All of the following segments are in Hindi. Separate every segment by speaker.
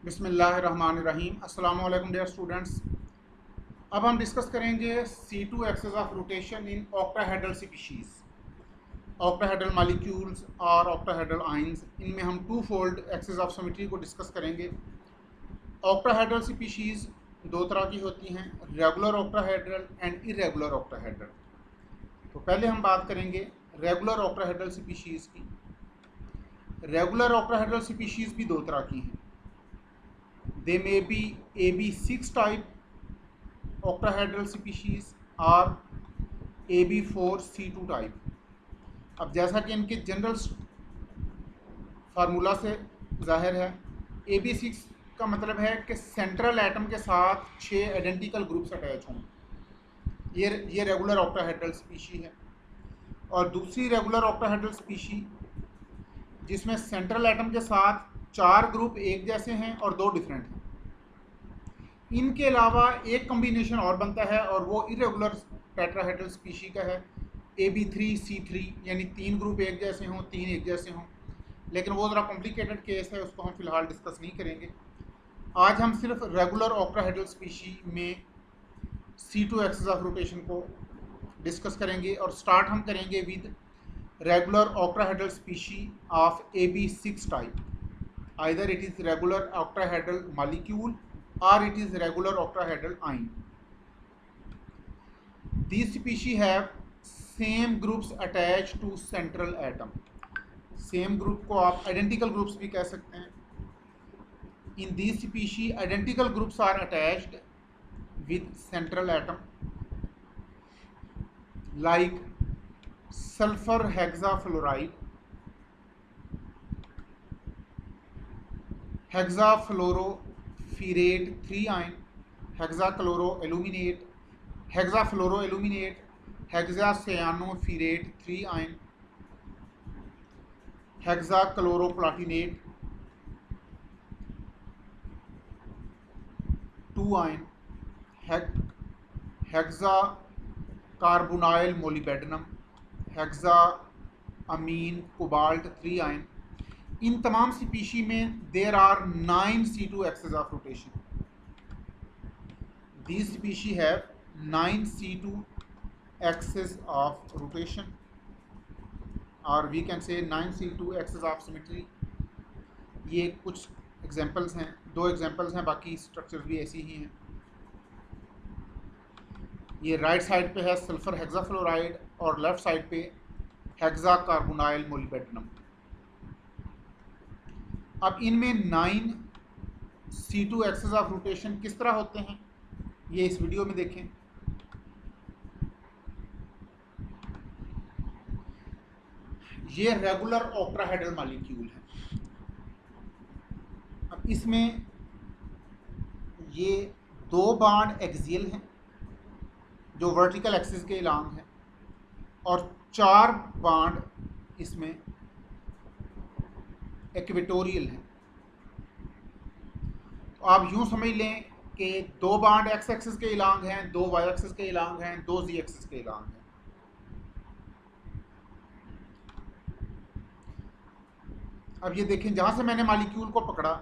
Speaker 1: बिस्मिल्लाहिर्रहमानिर्रहीम। अस्सलाम वालेकुम डियर स्टूडेंट्स। अब हम डिस्कस करेंगे C2 access of rotation in octahedral species. Octahedral molecules और ऑक्टाहेड्रल आइंस, इनमें हम two fold axis of symmetry को डिस्कस करेंगे। ऑक्टाहेड्रल स्पीशीज़ दो तरह की होती हैं, regular octahedral and irregular octahedral. तो पहले हम बात करेंगे रेगुलर ऑक्टाहेड्रल स्पीशीज़ की। रेगुलर ऑक्टाहेड्रल स्पीशीज़ भी दो तरह की हैं। They may be AB6 type octahedral species or AB4C2 type। अब जैसा कि इनके जनरल फार्मूला से जाहिर है, AB6 का मतलब है कि सेंट्रल एटम के साथ 6 आइडेंटिकल ग्रुप्स अटैच हों। ये रेगुलर ऑक्टाहेड्रल स्पीशी है। और दूसरी रेगुलर ऑक्टाहेड्रल स्पीशी जिसमें सेंट्रल एटम के साथ 4 ग्रुप एक जैसे हैं और 2 डिफरेंट हैं। इनके अलावा एक कम्बिनेशन और बनता है और वो इरेगुलर टेट्राहेड्रल स्पीशी का है, AB3C3, यानी 3 ग्रुप एक जैसे हों, 3 एक जैसे हों। लेकिन वो ज़रा कॉम्प्लिकेटेड केस है, उसको हम फ़िलहाल डिस्कस नहीं करेंगे। आज हम सिर्फ रेगुलर ऑक्टाहेड्रल स्पीशी में C2 एक्सेस ऑफ रोटेशन को डिस्कस करेंगे। और स्टार्ट हम करेंगे with regular octahedral species of AB6 type. Either it is regular octahedral molecule or it is regular octahedral ion. These species have same groups attached to central atom. Same group को आप identical groups भी कह सकते हैं। In these species, identical groups are attached with central atom, like sulfur hexafluoride, hexafluorofurate 3 ion, hexachloroaluminate, hexacyanoferrate 3 ion, hexachloroplatinate 2 ion, hexacarbonyl molybdenum, hexaamine cobalt 3 ion। इन तमाम स्पीशी में there are 9 C2 access of rotation. These species have 9 C2 access of rotation, और we can say 9 C2 access of symmetry. ये कुछ एग्जांपल्स हैं, 2 एग्जांपल्स हैं, बाकी स्ट्रक्चर्स भी ऐसी ही हैं। ये राइट साइड पे है सल्फर हेक्साफ्लोराइड और लेफ्ट साइड पे हेक्साकार्बोनाइल मोलिब्डेनम। अब इनमें 9 C2 एक्सेस ऑफ रोटेशन किस तरह होते हैं, ये इस वीडियो में देखें। ये रेगुलर ऑक्टाहेड्रल मॉलिक्यूल है। अब इसमें ये 2 बांड एक्सियल हैं जो वर्टिकल एक्सिस के अलोंग हैं, और 4 बांड इसमें इक्वेटोरियल है। तो आप यूं समझ लें कि 2 बांड एक्स एक्सिस के अलोंग हैं, 2 वाई एक्सिस के अलोंग हैं, 2 जी एक्सिस के अलोंग हैं। अब ये देखें, जहां से मैंने मॉलिक्यूल को पकड़ा,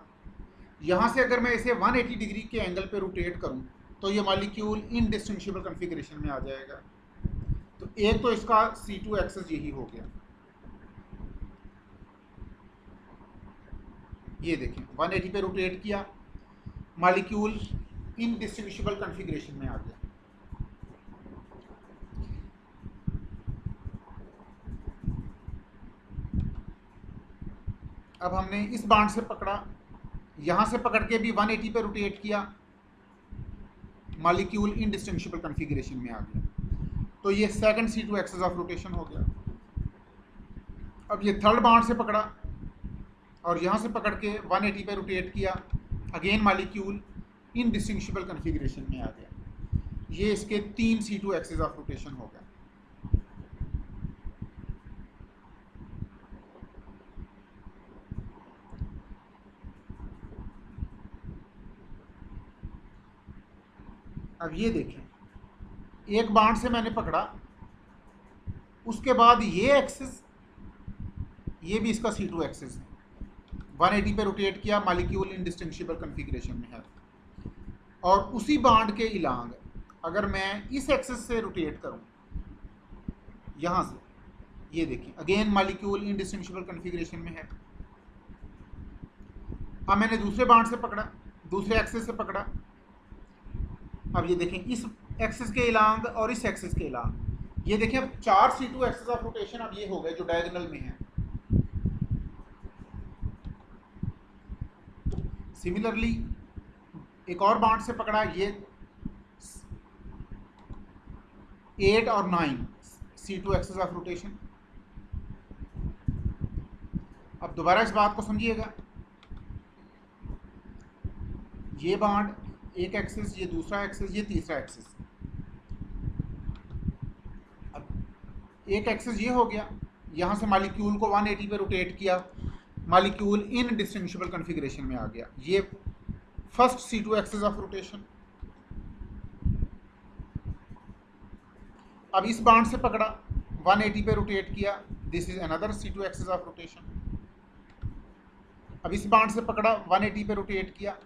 Speaker 1: यहां से अगर मैं इसे 180 डिग्री के एंगल पे रोटेट करूं तो ये मॉलिक्यूल इनडिस्टिंग्विशेबल कॉन्फ़िगरेशन में आ जाएगा। तो एक तो इसका C2 एक्सेस यही हो गया। ये देखें, 180 पे रोटेट किया, मॉलिक्यूल इनडिस्टिंग्विशेबल कॉन्फ़िगरेशन में आ गया। अब हमने इस बांड से पकड़ा, यहां से पकड़ के भी 180 पे रोटेट किया, मॉलिक्यूल इनडिस्टिंग्विशेबल कॉन्फ़िगरेशन में आ गया। तो ये second C2 access of rotation हो गया। अब ये थर्ड बांड से पकड़ा और यहाँ से पकड़ के 180 पे रोटेट किया, अगेन मॉलिक्यूल इनडिस्टिंग्विशेबल कॉन्फ़िगरेशन में आ गया। ये इसके 3 C2 एक्सेस ऑफ रोटेशन हो गया। अब ये देखें, एक बांड से मैंने पकड़ा, उसके बाद ये एक्सेस, ये भी इसका C2 एक्सेस है। 180 पे रोटेट किया, मालिक्यूल इंडिस्टिंग्विशेबल कन्फिग्रेशन में है। और उसी बाड के इलांग अगर मैं इस एक्सिस से रोटेट करूं, यहां से, ये देखिए अगेन मालिक्यूल इंडिस्टिंग्विशेबल कन्फिग्रेशन में है। अब मैंने दूसरे बाड से पकड़ा, दूसरे एक्सिस से पकड़ा, अब ये देखें इस एक्सिस के इलांग और इस एक्सिस के इलांग, ये देखें अब 4 C2 एक्सिस ऑफ रोटेशन अब ये हो गए जो डायगोनल में है। सिमिलरली एक और बाड से पकड़ा, ये 8 और 9 C2 एक्सिस ऑफ रोटेशन। अब दोबारा इस बात को समझिएगा, ये बाड एक एक्सिस, ये दूसरा एक्सिस, ये तीसरा एक्सिस। अब एक एक्सिस ये हो गया, यहाँ से मालिक्यूल को 180 पे रोटेट किया, मालिक्यूल इन डिस्टिंग्विशेबल कन्फिग्रेशन में आ गया। ये first C2 axis of rotation. अब इस बाड से पकड़ा, 180 पे रोटेट किया, this is another C2 axis of rotation. अब इस बाड से पकड़ा, 180 पे रोटेट किया,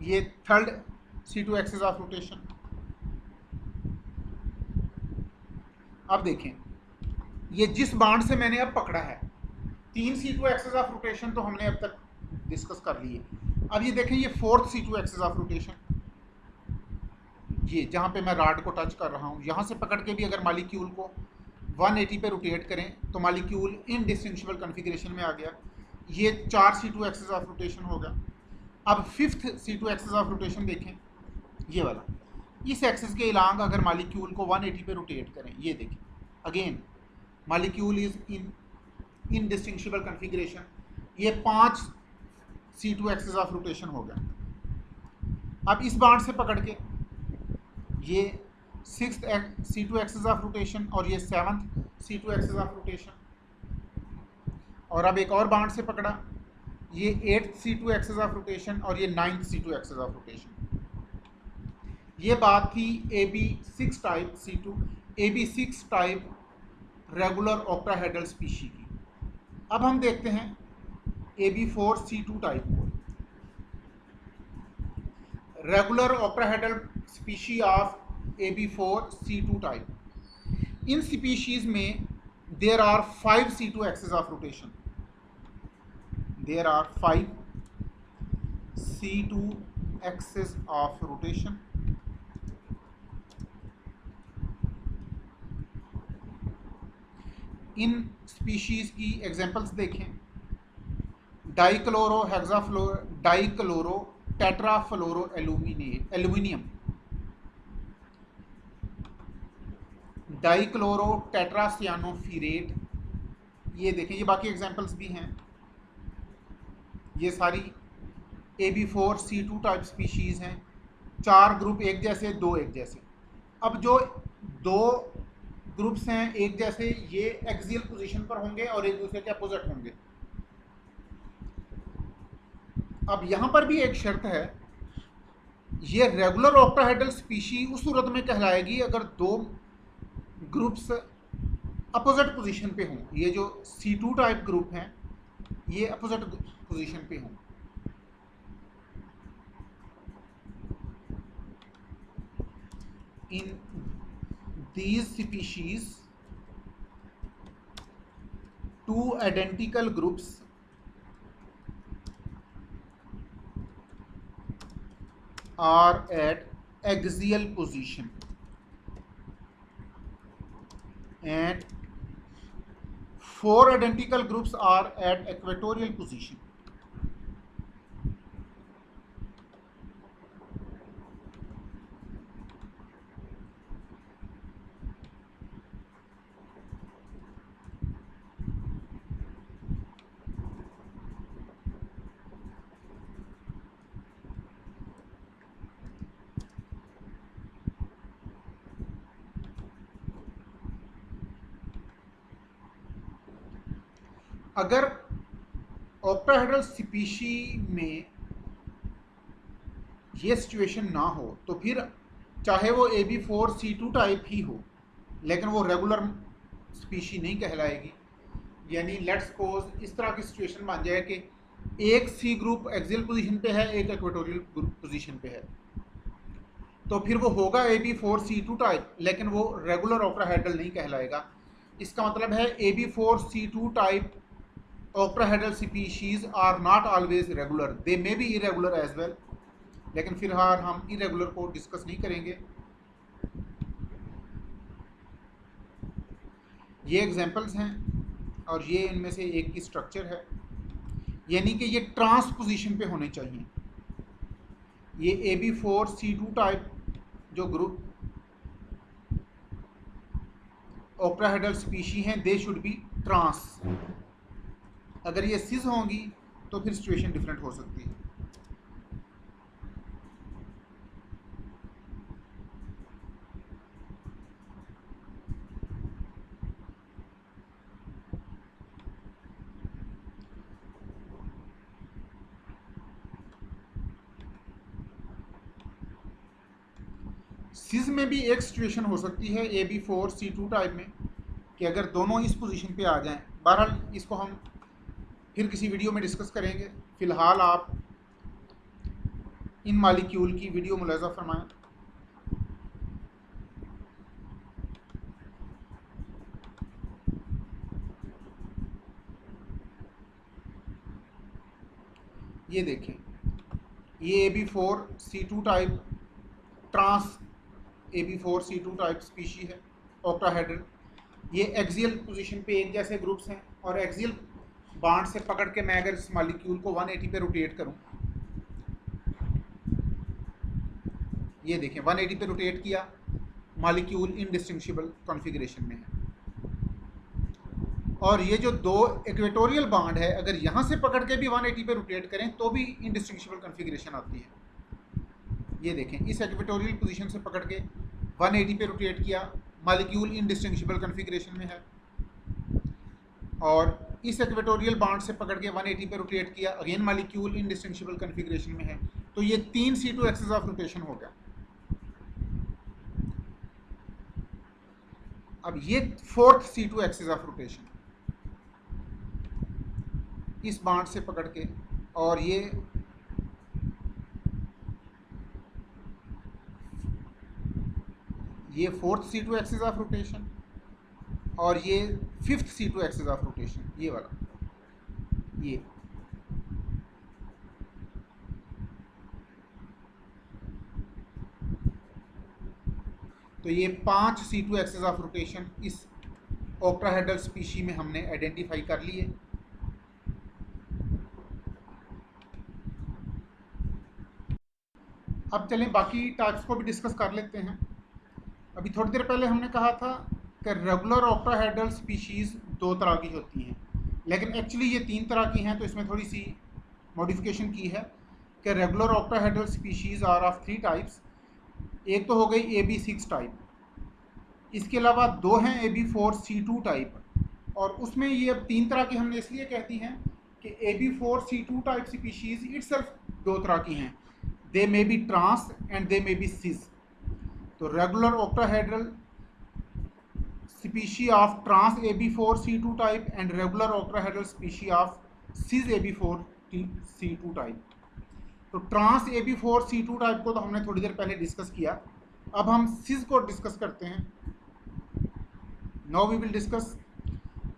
Speaker 1: ये third C2 axis of rotation. अब देखें, ये जिस बाड से मैंने अब पकड़ा है, 3 C2 एक्सिस ऑफ रोटेशन तो हमने अब तक डिस्कस कर लिए। अब ये देखें, ये fourth C2 axis of rotation, ये जहाँ पे मैं रॉड को टच कर रहा हूँ, यहाँ से पकड़ के भी अगर मालिक्यूल को 180 पे रोटेट करें तो मालिक्यूल इन डिस्टिंग्विशेबल कन्फिग्रेशन में आ गया। ये 4 C2 एक्सिस ऑफ रोटेशन हो गया। अब fifth C2 axis of rotation देखें, ये वाला, इस एक्सिस के इलांग अगर मालिक्यूल को 180 पे रोटेट करें, ये देखें again molecule is in distinguishable configuration. ये 5 C2 एक्सिस ऑफ रोटेशन हो गया। अब इस बाड से पकड़ के ये 6th C2 axis of rotation और ये 7th C2 axis of rotation. और अब एक और बाड से पकड़ा, ये 8th C2 axis of rotation और ये 9th C2 axis of rotation. ये बात थी AB6 type C2, AB6 type regular octahedral species की। अब हम देखते हैं AB4 C2 टाइप को, regular octahedral species of AB4 C2 type. इन स्पीशीज में there are 5 C2 axis of rotation. There are 5 C2 axis of rotation. इन स्पीशीज की एग्जांपल्स देखें, dichloro hexafluoro, dichloro tetrafluoro aluminium, dichloro tetracyanoferrate. ये देखें, ये बाकी एग्जांपल्स भी हैं। ये सारी AB4 C2 टाइप स्पीशीज़ हैं। 4 ग्रुप एक जैसे, 2 एक जैसे। अब जो 2 ग्रुप्स हैं एक जैसे, ये एक्सियल पोजीशन पर होंगे और एक दूसरे के अपोजिट होंगे। अब यहाँ पर भी एक शर्त है, ये रेगुलर ऑक्टाहेड्रल स्पीशी उस सूरत में कहलाएगी अगर 2 ग्रुप्स अपोजिट पोजीशन पे हों। ये जो C2 टाइप ग्रुप हैं ये अपोजिट पोजीशन पे हों। इन these species 2 identical groups are at axial position and 4 identical groups are at equatorial position. अगर ऑक्टाहेड्रल स्पीशी में ये सिचुएशन ना हो तो फिर चाहे वो AB4 C2 टाइप ही हो, लेकिन वो रेगुलर स्पीशी नहीं कहलाएगी। यानी लेट्स सपोज इस तरह की सिचुएशन बन जाए कि एक सी ग्रुप एक्सियल पोजीशन पे है, एक इक्वेटोरियल पोजीशन पे है, तो फिर वो होगा AB4C2 टाइप, लेकिन वो रेगुलर ऑक्टाहेड्रल नहीं कहलाएगा। इसका मतलब है AB4C2 type octahedral species are not always regular, they may be irregular as well, लेकिन फिलहाल हम इरेगुलर को डिस्कस नहीं करेंगे। ये एग्जांपल्स हैं और ये इनमें से एक की स्ट्रक्चर है, यानी कि ये ट्रांसपोजिशन पे होने चाहिए। ये AB4C2 टाइप जो ग्रुप ऑक्टाहेड्रल स्पीशी हैं, दे शुड बी ट्रांस। अगर ये सिस होंगी तो फिर सिचुएशन डिफरेंट हो सकती है। सिस में भी एक सिचुएशन हो सकती है AB4C2 टाइप में कि अगर दोनों इस पोजीशन पे आ जाएं। बहरहाल इसको हम फिर किसी वीडियो में डिस्कस करेंगे। फ़िलहाल आप इन मालिक्यूल की वीडियो मुलाज़ा फरमाएं। ये देखें, ये AB4C2 type trans AB4C2 type species है ऑक्टाहेड्रल। ये एक्सियल पोजीशन पे एक जैसे ग्रुप्स हैं और एक्सियल बाड से पकड़ के मैं अगर इस मालिक्यूल को 180 पे रोटेट करूं, ये देखें 180 पे रोटेट किया, मालिक्यूल इनडिस्टिंग्विशेबल कॉन्फ़िगरेशन में है। और ये जो दो इक्वेटोरियल बाड है, अगर यहाँ से पकड़ के भी 180 पे रोटेट करें तो भी इनडिस्टिंग्विशेबल कॉन्फ़िगरेशन आती है। ये देखें, इस इक्वेटोरियल पोजीशन से पकड़ के 180 पे रोटेट किया, मालिक्यूल इनडिस्टिंग्विशेबल कॉन्फ़िगरेशन में है, और इस इक्वेटोरियल बाड से पकड़ के 180 पे रोटेट किया, अगेन मालिक्यूल इनडिस्टिंग्विशेबल कॉन्फ़िगरेशन में है। तो ये 3 C2 एक्सिस ऑफ रोटेशन हो गया। अब ये 4th C2 axis of rotation इस बाड से पकड़ के, और ये ये 4th C2 axis of rotation, और ये 5th C2 axis of rotation, ये वाला, ये तो ये 5 C2 एक्सिस ऑफ रोटेशन इस ऑक्टाहेड्रल स्पीशी में हमने आइडेंटिफाई कर लिए। अब चलें बाकी टाइप्स को भी डिस्कस कर लेते हैं। अभी थोड़ी देर पहले हमने कहा था कि रेगुलर ऑक्टाहेड्रल स्पीशीज़ 2 तरह की होती हैं, लेकिन एक्चुअली ये 3 तरह की हैं, तो इसमें थोड़ी सी मॉडिफिकेशन की है कि regular octahedral species are of 3 types. एक तो हो गई AB6 टाइप, इसके अलावा 2 हैं AB4C2 टाइप, और उसमें ये अब 3 तरह की हमने इसलिए कहती हैं कि AB4C2 टाइप स्पीशीज़ इटसेल्फ 2 तरह की हैं, they may be trans and they may be cis. तो regular octahedral species of trans AB4C2 type and regular octahedral species of cis AB4C2 type. तो ट्रांस AB4C2 टाइप को तो हमने थोड़ी देर पहले डिस्कस किया, अब हम सिस को डिस्कस करते हैं। Now we will discuss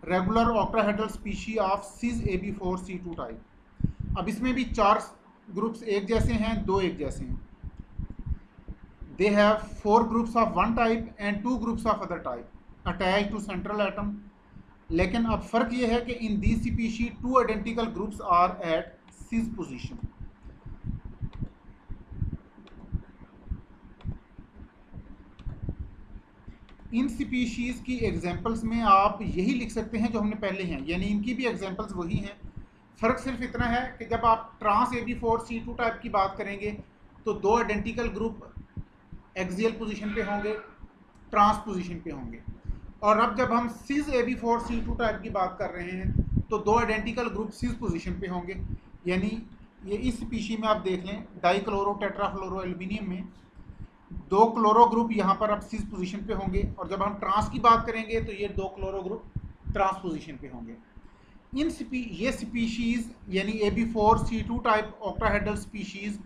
Speaker 1: regular octahedral species of cis AB4C2 type. अब इसमें भी 4 ग्रुप्स एक जैसे हैं, 2 एक जैसे हैं। They have 4 groups of one type and 2 groups of other type attached to central atom. लेकिन अब फर्क ये है कि in these species 2 identical groups are at cis position. In species की एग्जांपल्स में आप यही लिख सकते हैं जो हमने पहले हैं, यानी इनकी भी एग्जांपल्स वही हैं। फ़र्क सिर्फ इतना है कि जब आप ट्रांस AB4C2 टाइप की बात करेंगे तो 2 आइडेंटिकल ग्रुप एक्सियल पोजीशन पे होंगे, ट्रांस पोजीशन पे होंगे, और अब जब हम सिस AB4C2 टाइप की बात कर रहे हैं तो 2 आइडेंटिकल ग्रुप सिस पोजीशन पे होंगे। यानी ये इस स्पीशी में आप देख लें, डाइक्लोरो टेट्राफ्लोरो एल्यूमिनियम में 2 क्लोरो ग्रुप यहाँ पर अब सिस पोजीशन पे होंगे, और जब हम ट्रांस की बात करेंगे तो ये 2 क्लोरो ग्रुप ट्रांस पोजीशन पे होंगे। ये स्पीशीज़ यानी AB4C2 टाइप ऑक्टाहेड्रल स्पीशीज़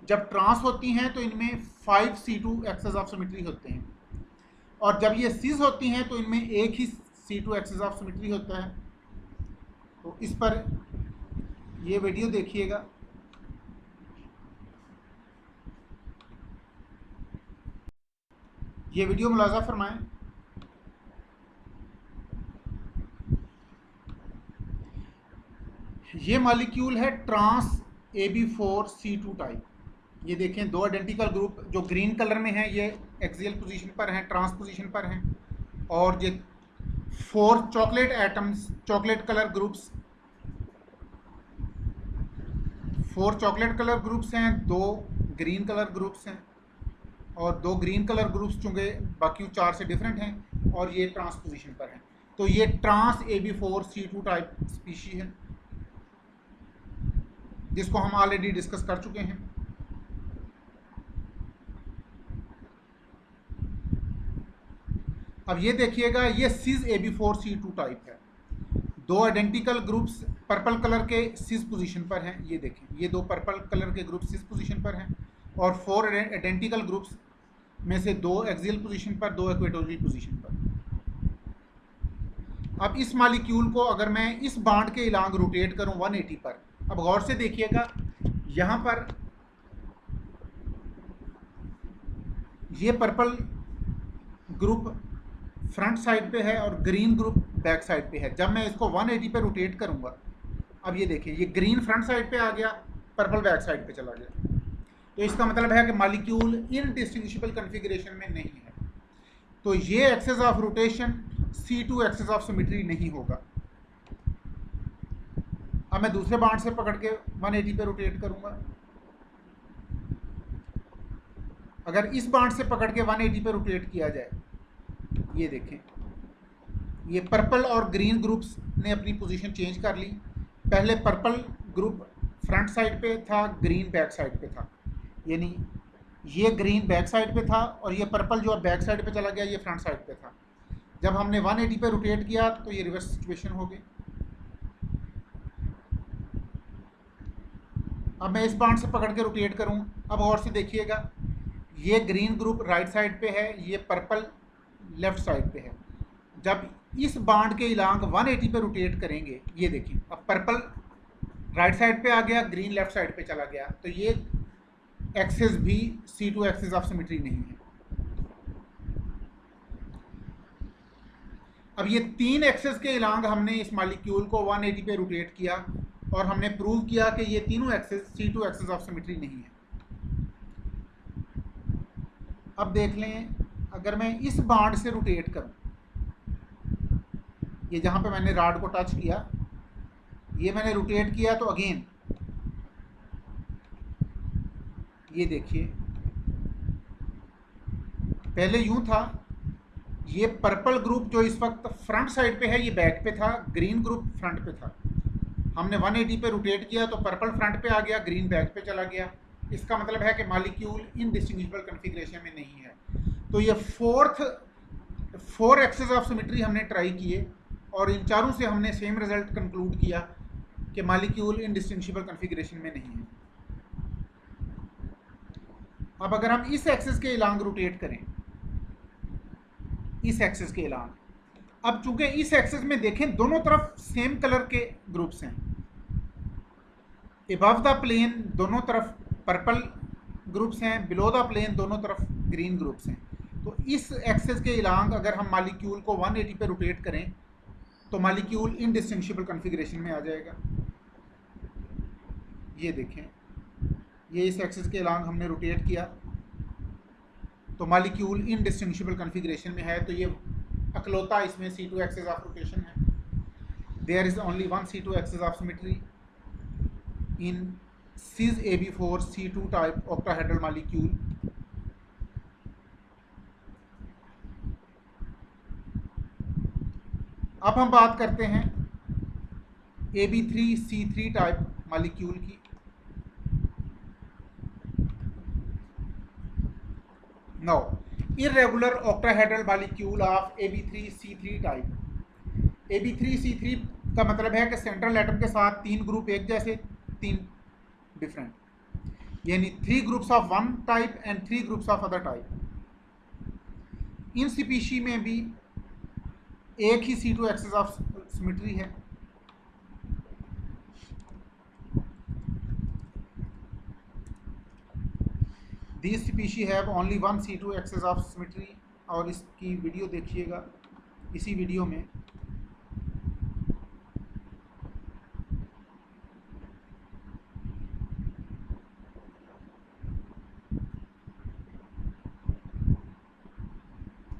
Speaker 1: जब ट्रांस होती हैं तो इनमें 5 C2 एक्सेस ऑफ सिमेट्री होते हैं, और जब ये सीज होती हैं तो इनमें एक ही C2 एक्सेस ऑफ सिमेट्री होता है। तो इस पर ये वीडियो देखिएगा। ये वीडियो मुलाजा फरमाएं। ये मॉलिक्यूल है ट्रांस AB4C2 टाइप। ये देखें, दो आइडेंटिकल ग्रुप जो ग्रीन कलर में हैं ये एक्सियल पोजीशन पर हैं, ट्रांस पोजीशन पर हैं, और ये 4 chocolate atoms, chocolate colour groups, 4 chocolate colour groups हैं, 2 ग्रीन कलर ग्रुप्स हैं, और 2 ग्रीन कलर ग्रुप्स चूँकि बाकी 4 से डिफरेंट हैं, और ये ट्रांस पोजीशन पर हैं। तो ये ट्रांस AB4C2 टाइप स्पीशी है जिसको हम ऑलरेडी डिस्कस कर चुके हैं। अब ये देखिएगा, ये सिस AB4C2 टाइप है। 2 आइडेंटिकल ग्रुप्स पर्पल कलर के सिस पोजीशन पर हैं। ये देखें, ये 2 पर्पल कलर के ग्रुप सिस पोजीशन पर हैं, और 4 आइडेंटिकल ग्रुप्स में से 2 एक्सियल पोजीशन पर, 2 इक्वेटोरियल पोजीशन पर। अब इस मॉलिक्यूल को अगर मैं इस बांड के इलांग रोटेट करूं 180 पर, अब गौर से देखिएगा, यहाँ पर ये पर्पल ग्रुप फ्रंट साइड पे है और ग्रीन ग्रुप बैक साइड पे है। जब मैं इसको 180 पे रोटेट करूंगा, अब ये देखिए, ये ग्रीन फ्रंट साइड पे आ गया, पर्पल बैक साइड पे चला गया। तो इसका मतलब है कि मॉलिक्यूल इनडिस्टिंग्विशेबल कॉन्फ़िगरेशन में नहीं है। तो ये axis of rotation C2 access of symmetry नहीं होगा। अब मैं दूसरे बांड से पकड़ के 180 पे रोटेट करूंगा। अगर इस बांड से पकड़ के 180 पे रोटेट किया जाए, ये देखें, ये पर्पल और ग्रीन ग्रुप्स ने अपनी पोजीशन चेंज कर ली। पहले पर्पल ग्रुप फ्रंट साइड पे था, ग्रीन बैक साइड पे था, यानी ये ग्रीन बैक साइड पे था और ये पर्पल जो बैक साइड पे चला गया ये फ्रंट साइड पे था। जब हमने 180 पे रोटेट किया तो ये रिवर्स सिचुएशन हो गई। अब मैं इस बांड से पकड़ के रोटेट करूं, अब और से देखिएगा, ये ग्रीन ग्रुप राइट साइड पे है, ये पर्पल लेफ्ट साइड पे है। जब इस बांड के इलांग 180 पे रोटेट करेंगे, ये देखिए, अब पर्पल राइट साइड पे आ गया, ग्रीन लेफ्ट साइड पे चला गया, तो ये एक्सेस भी C2 एक्सेस ऑफ सिमेट्री नहीं है। अब ये 3 एक्सेस के इलांग हमने इस मॉलिक्यूल को 180 पे रोटेट किया और हमने प्रूव किया कि ये तीनों access C2 access of symmetry नहीं है। अब देख लें, अगर मैं इस बांड से रोटेट करूं, ये जहां पे मैंने रॉड को टच किया, ये मैंने रोटेट किया, तो अगेन ये देखिए, पहले यूं था, ये पर्पल ग्रुप जो इस वक्त फ्रंट साइड पे है ये बैक पे था, ग्रीन ग्रुप फ्रंट पे था। हमने 180 पे रोटेट किया तो पर्पल फ्रंट पे आ गया, ग्रीन बैक पे चला गया। इसका मतलब है कि मॉलिक्यूल इनडिस्टिंग्विशेबल कॉन्फ़िगरेशन में नहीं है। तो ये 4 एक्सेस ऑफ सिमेट्री हमने ट्राई किए और इन चारों से हमने सेम रिजल्ट कंक्लूड किया कि मॉलिक्यूल इनडिस्टिंग्विशेबल कॉन्फ़िगरेशन में नहीं है। अब अगर हम इस एक्सेस के इलांग रोटेट करें, इस एक्सेस के इलांग, अब चूंकि इस एक्सेस में देखें दोनों तरफ सेम कलर के ग्रुप्स हैं, अबव द प्लेन दोनों तरफ पर्पल ग्रुप्स हैं, बिलो द प्लेन दोनों तरफ ग्रीन ग्रुप्स हैं। तो इस एक्सेस के इलांग अगर हम मॉलिक्यूल को 180 पे रोटेट करें तो मॉलिक्यूल इनडिस्टिंग्विशेबल कॉन्फ़िगरेशन में आ जाएगा। ये देखें, ये इस एक्सेस के इलांग हमने रोटेट किया तो मॉलिक्यूल इनडिस्टिंग्विशेबल कॉन्फ़िगरेशन में है। तो ये अकलौता इसमें C2 एक्सेस ऑफ रोटेशन है। There is only one C2 access of symmetry in cis AB4C2 type octahedral molecule. अब हम बात करते हैं AB3C3 टाइप मॉलिक्यूल की। Now, irregular octahedral molecule of AB3C3 type. AB3C3 का मतलब है कि सेंट्रल एटम के साथ 3 ग्रुप एक जैसे, 3 डिफरेंट, यानी 3 groups of one type and 3 groups of other type. In species में भी एक ही C2 एक्सिस ऑफ सिमेट्री है। This species have only one C2 axis of symmetry. और इसकी वीडियो देखिएगा इसी वीडियो में।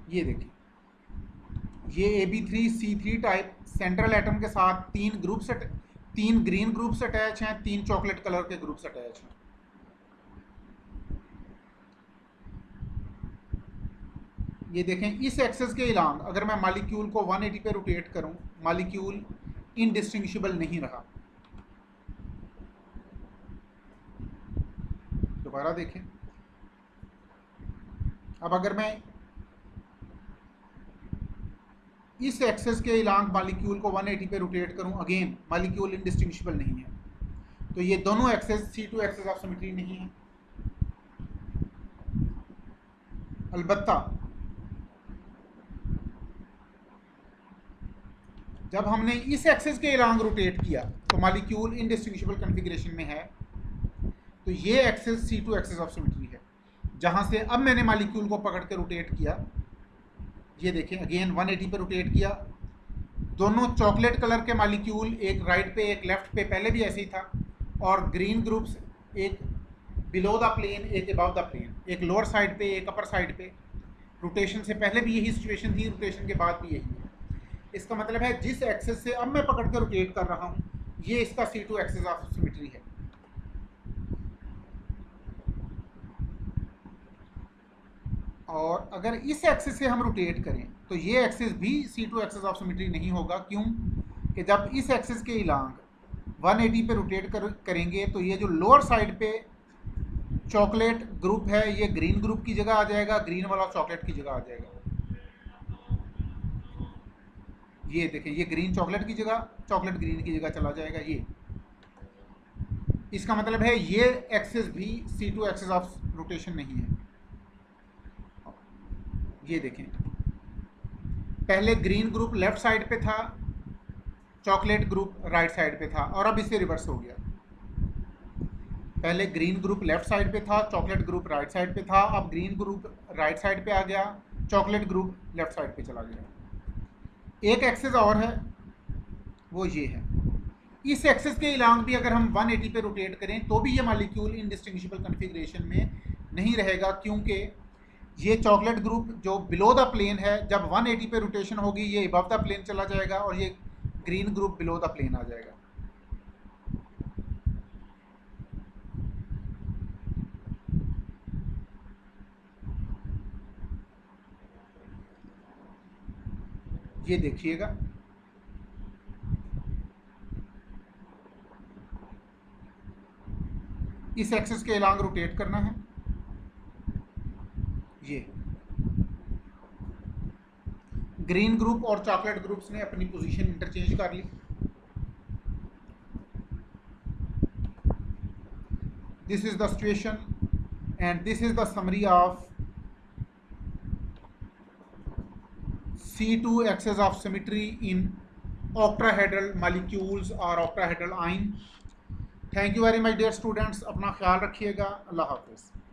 Speaker 1: ये देखिए, ये AB3C3 टाइप सेंट्रल एटम के साथ 3 ग्रुप्स, 3 ग्रीन ग्रुप्स अटैच हैं, 3 चॉकलेट कलर के ग्रुप्स अटैच हैं। ये देखें, इस एक्सेस के अलांग अगर मैं मॉलिक्यूल को 180 पे रोटेट करूं, मॉलिक्यूल इनडिस्टिंग्विशेबल नहीं रहा। दोबारा देखें, अब अगर मैं इस एक्सेस के अलांग मॉलिक्यूल को 180 पे रोटेट करूं, अगेन मॉलिक्यूल इनडिस्टिंग्विशेबल नहीं है। तो ये दोनों access C2 access of symmetry नहीं है। अलबत्ता जब हमने इस एक्सेस के अलांग रोटेट किया तो मॉलिक्यूल इनडिस्टिंग्विशेबल कॉन्फ़िगरेशन में है। तो ये access C2 access of symmetry है, जहां से अब मैंने मॉलिक्यूल को पकड़ के रोटेट किया। ये देखें, अगेन 180 पे रोटेट किया। दोनों चॉकलेट कलर के मॉलिक्यूल, एक राइट पे एक लेफ्ट पे, पहले भी ऐसे ही था। और ग्रीन ग्रुप्स, एक बिलो द प्लेन एक अबव द प्लेन, एक लोअर साइड पे एक अपर साइड पे। रोटेशन से पहले भी यही सिचुएशन थी, रोटेशन के बाद भी यही है। इसका मतलब है जिस एक्सेस से अब मैं पकड़ के रोटेट कर रहा हूँ, ये इसका C2 एक्सेस ऑफ सिमेट्री है। और अगर इस एक्सिस से हम रोटेट करें तो ये एक्सिस भी C2 एक्सिस ऑफ सिमेट्री नहीं होगा। क्यों? कि जब इस एक्सिस के अलांग 180 पे रोटेट करेंगे तो ये जो लोअर साइड पे चॉकलेट ग्रुप है, ये ग्रीन ग्रुप की जगह आ जाएगा, ग्रीन वाला चॉकलेट की जगह आ जाएगा। ये देखें, ये ग्रीन चॉकलेट की जगह, चॉकलेट ग्रीन की जगह चला जाएगा। ये इसका मतलब है ये एक्सिस भी C2 एक्सिस ऑफ रोटेशन नहीं है। ये देखें, पहले ग्रीन ग्रुप लेफ्ट साइड पे था, चॉकलेट ग्रुप राइट साइड पे था, और अब इससे रिवर्स हो गया। पहले ग्रीन ग्रुप लेफ्ट साइड पे था, चॉकलेट ग्रुप राइट साइड पे था, अब ग्रीन ग्रुप राइट साइड पे आ गया, चॉकलेट ग्रुप लेफ्ट साइड पे चला गया। एक एक्सेस और है, वो ये है। इस एक्सेस के अलांग भी अगर हम 180 पे रोटेट करें तो भी ये मॉलिक्यूल इनडिस्टिंग्विशेबल कॉन्फ़िगरेशन में नहीं रहेगा, क्योंकि ये चॉकलेट ग्रुप जो बिलो द प्लेन है, जब 180 पे रोटेशन होगी ये अबव द प्लेन चला जाएगा और ये green group below the plane आ जाएगा। ये देखिएगा, इस एक्सिस के अलांग रोटेट करना है। ये ग्रीन ग्रुप और चॉकलेट ग्रुप्स ने अपनी पोजीशन इंटरचेंज कर ली। This is the situation and this is the summary of C2 access of symmetry in octahedral molecules और octahedral ion. Thank you very much dear students, अपना ख्याल रखिएगा। अल्लाह हाफिज़।